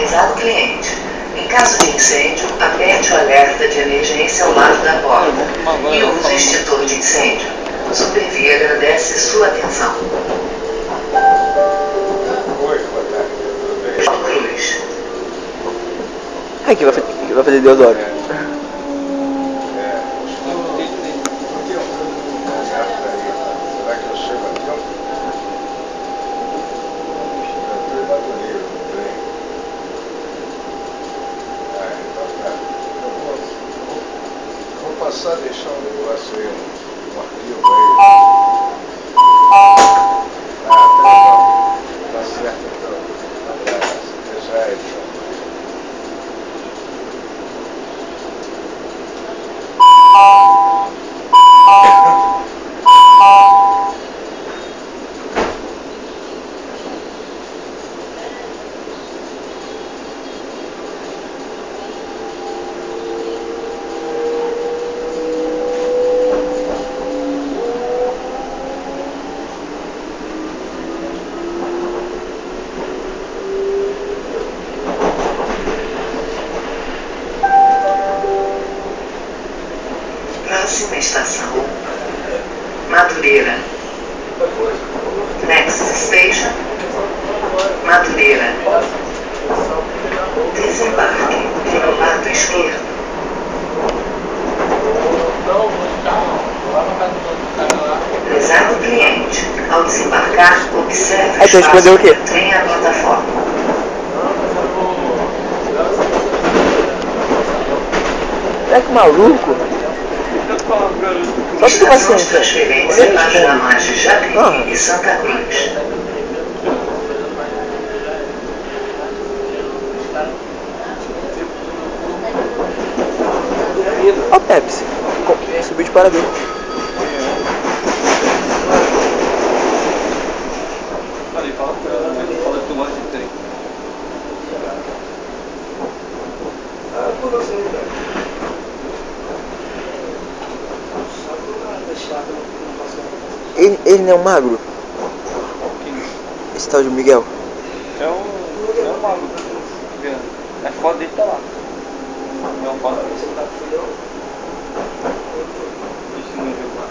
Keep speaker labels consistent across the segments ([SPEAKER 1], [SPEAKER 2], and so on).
[SPEAKER 1] Prezado cliente, em caso de incêndio, aperte o alerta de emergência ao lado da porta e use o extintor de incêndio. O Supervia agradece sua atenção.
[SPEAKER 2] Oi, boa tarde. Tudo bem?
[SPEAKER 1] Cruz.
[SPEAKER 3] Aqui vai fazer Deodoro.
[SPEAKER 2] Será que eu chego a tempo? Eu estou em Madureira, no trem. Então tá. Eu vou passar a deixar um negócio aí, um arquivo aí. Tá legal. Tá certo, então. Abraço. Até já, então.
[SPEAKER 1] Próxima estação, Madureira. Next station, Madureira. Desembarque pelo lado esquerdo. Prezado cliente, ao desembarcar, observe o
[SPEAKER 3] Aí tu respondeu o quê?
[SPEAKER 1] do trem à plataforma.
[SPEAKER 3] É que maluco. Só se tu
[SPEAKER 1] Estação de
[SPEAKER 3] paciência.
[SPEAKER 1] transferência para as ramas de Jacuí e Santa Cruz.
[SPEAKER 3] Ó, Pepsi. Subiu de parabéns.
[SPEAKER 4] Falei, fala com ela, fala que tu gosta de trem.
[SPEAKER 3] Ele não é um magro? Esse tal de Miguel?
[SPEAKER 4] É um maluco. A foto dele tá lá. É uma foto dele. Isso não viu lá.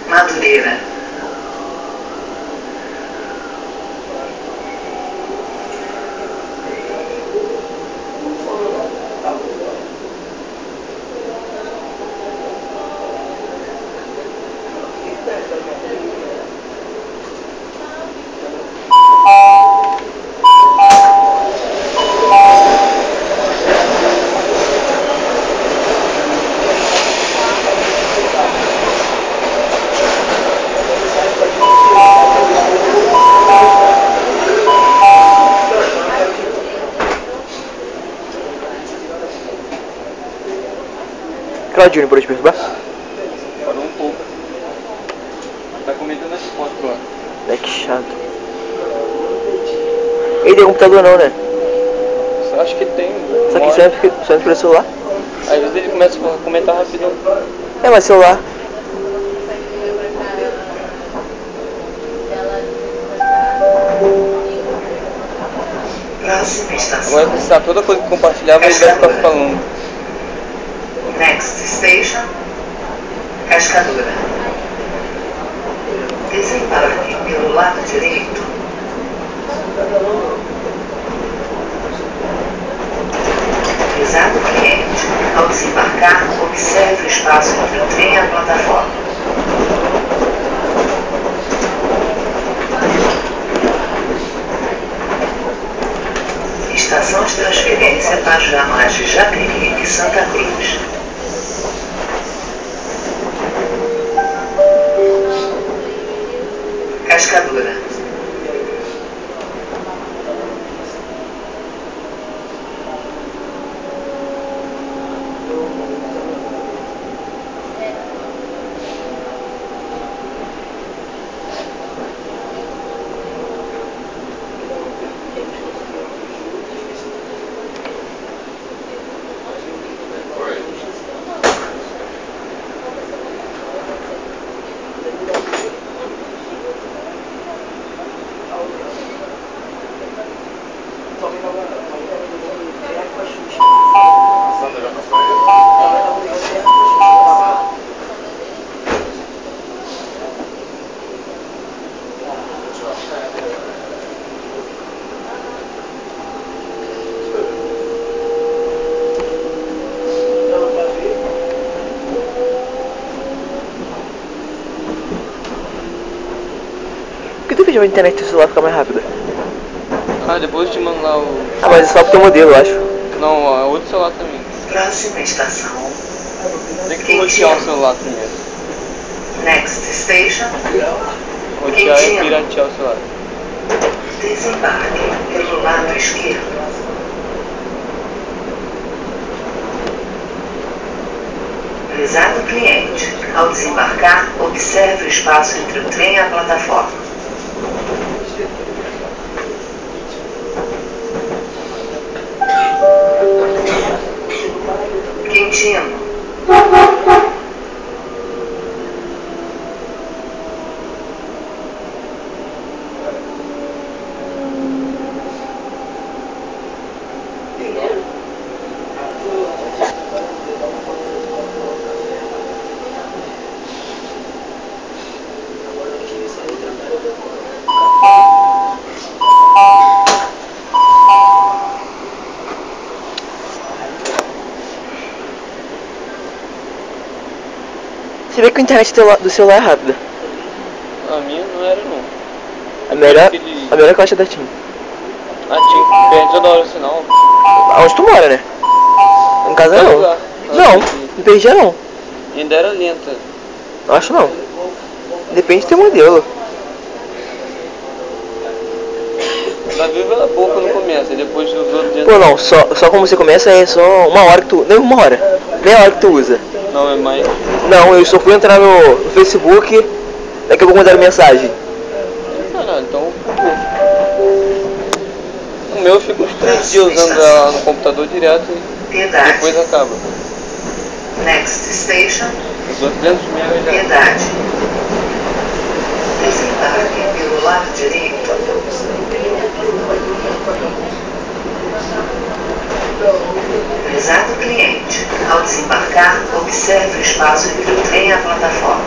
[SPEAKER 1] Madureira.
[SPEAKER 3] Claudinho, por te perturbar?
[SPEAKER 4] Parou um pouco. Tá comentando as fotos lá.
[SPEAKER 3] É que chato. Ele tem computador não, né?
[SPEAKER 4] Acho que tem.
[SPEAKER 3] Só que só entra pelo celular.
[SPEAKER 4] Às vezes ele começa a comentar rapidão.
[SPEAKER 3] É, mas celular.
[SPEAKER 1] Próxima estação.
[SPEAKER 4] Agora precisar toda coisa que compartilhava ele vai ficar falando.
[SPEAKER 1] Next station, Cascadura. Desembarque pelo lado direito. Prezado cliente, ao desembarcar, observe o espaço entre o trem e a plataforma. Estação de transferência para as ramas de Jacuí e Santa Cruz. Cascadura.
[SPEAKER 3] que vídeo a internet do celular fica mais rápida?
[SPEAKER 4] Ah, depois eu te mando lá o...
[SPEAKER 3] Ah, mas é só porque o modelo, eu acho.
[SPEAKER 4] Não, ó, é outro celular também.
[SPEAKER 1] Próxima estação.
[SPEAKER 4] Tem que rotear o celular primeiro.
[SPEAKER 1] Next station.
[SPEAKER 4] Rotear é piratear o celular.
[SPEAKER 1] Desembarque pelo lado esquerdo. Prezado cliente, ao desembarcar, observe o espaço entre o trem e a plataforma. Quintino.
[SPEAKER 3] Você vê que a internet do celular é rápida.
[SPEAKER 4] A minha não era não.
[SPEAKER 3] A melhor que eu acho é da TIM.
[SPEAKER 4] A TIM perde toda hora o sinal.
[SPEAKER 3] Aonde tu mora, né? Em casa não. Não, não perdia não.
[SPEAKER 4] Ainda era lenta.
[SPEAKER 3] Acho não. Depende do teu modelo.
[SPEAKER 4] Ela vive ela pouco no começo, e depois os outros dias...
[SPEAKER 3] Pô, não, só como você começa é só uma hora que tu... Nem uma hora. Meia hora que tu usa.
[SPEAKER 4] Não, é mais...
[SPEAKER 3] Não, eu só fui entrar no Facebook, daqui a pouco mandaram mensagem.
[SPEAKER 4] Caralho, então... O meu fica uns 3 dias usando ela no computador direto e depois acaba.
[SPEAKER 1] Next station.
[SPEAKER 4] Os outros 200 MB já...
[SPEAKER 1] Piedade. Desembarque pelo lado direito. Prezado cliente, ao desembarcar, observe o espaço entre o trem e a plataforma.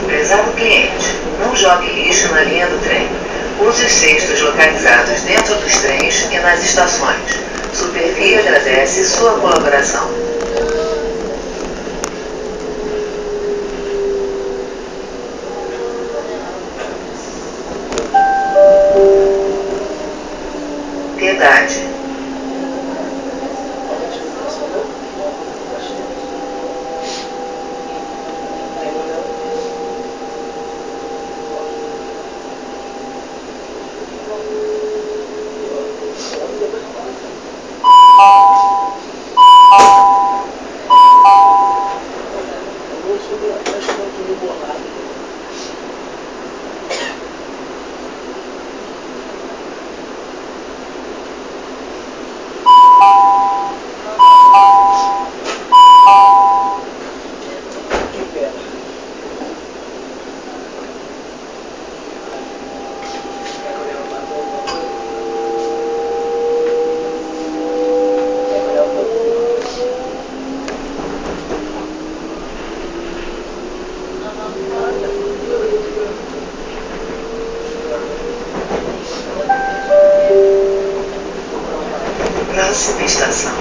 [SPEAKER 1] Prezado cliente, não jogue lixo na linha do trem. Use os cestos localizados dentro dos trens e nas estações. Supervia agradece sua colaboração. Piedade. Próxima estação.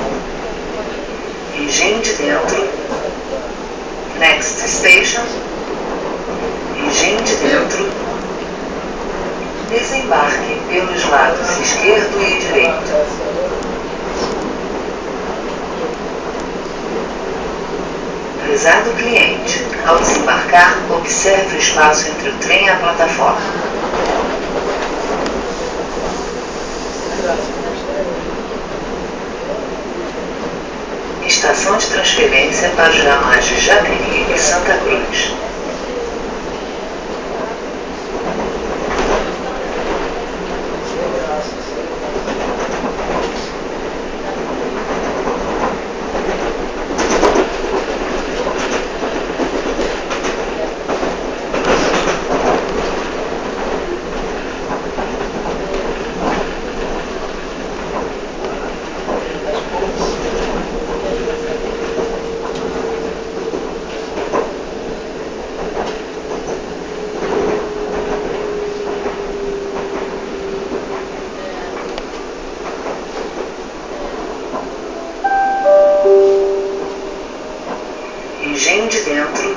[SPEAKER 1] Engenho de Dentro. Next station. Engenho de Dentro. Desembarque pelos lados esquerdo e direito. Prezado cliente, ao desembarcar, observe o espaço entre o trem e a plataforma. Estação de transferência para os ramais de Japeri e Santa Cruz. vem de dentro